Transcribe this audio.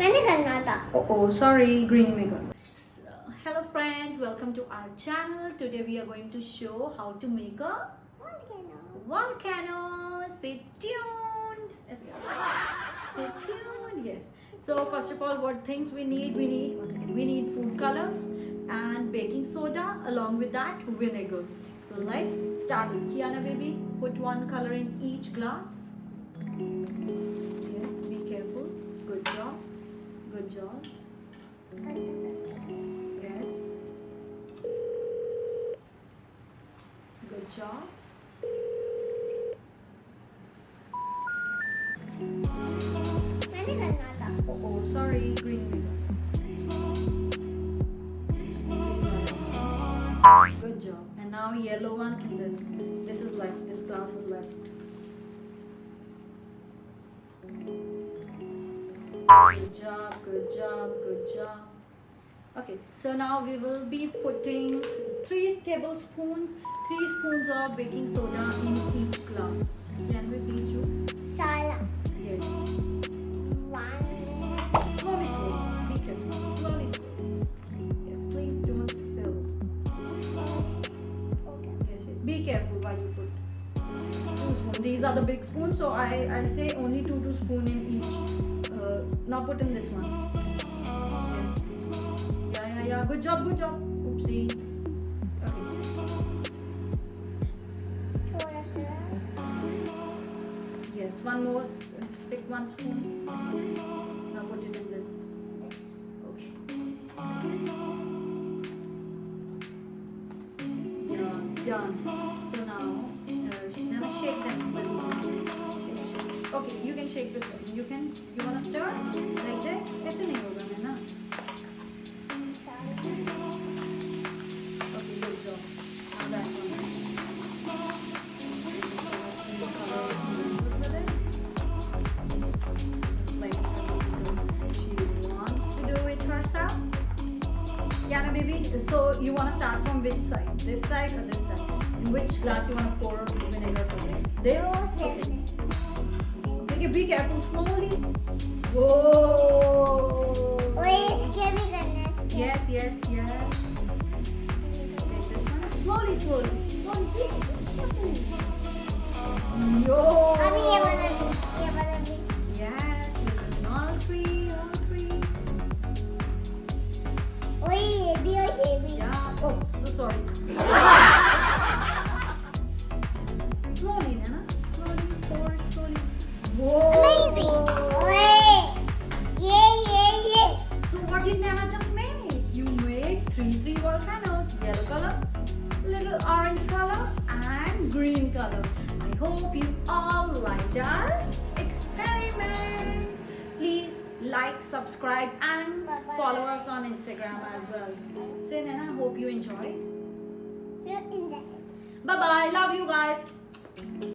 Oh, sorry, green vinegar. Hello friends, welcome to our channel. Today we are going to show how to make a volcano. Stay tuned. Let's go. Stay tuned. Yes. So first of all, what things we need? We need food colors and baking soda. Along with that, vinegar. So let's start with Kiana baby. Put one color in each glass. Yes. Be careful. Good job. Good job. Yes. Good job. Oh, sorry, green vinegar. Good job. And now yellow one. This is left. This glass is left. Good job. Good job. Good job. Okay, so now we will be putting 3 tablespoons, 3 spoons of baking soda in each glass. Can we please do? Yes. Slowly, slowly. Be careful. Slowly, slowly. Yes, please don't spill. Yes, yes. Be careful while you put 2 spoons. These are the big spoons, so I'll say only 2 spoons in each. Now put in this one. Yes. Yeah. Good job. Oopsie. Okay. Yes, one more. Pick 1 spoon. Now put it in this. Okay. Yeah, done. So now shake them. Okay, you can shake with them. You wanna stir like this? ऐसे नहीं होगा है ना? Okay, good job. Now that one. She wants to do it herself. Yana baby, so you wanna start from which side? This side or this side? In which glass you wanna pour vinegar from? There or okay. Okay, be careful, slowly. Whoa! Yes. Okay, this one. Slowly. Yo! Yes, all three. Yeah. Oh, so sorry. Slowly, Nana. Slowly, pour it slowly. Whoa! Amazing! So what did Nana just make? You made three volcanoes. Yellow color, little orange color, and green color. I hope you all liked our experiment. Please like, subscribe, and follow us on Instagram as well. Say Nana, hope you enjoyed. Bye bye. Love you guys.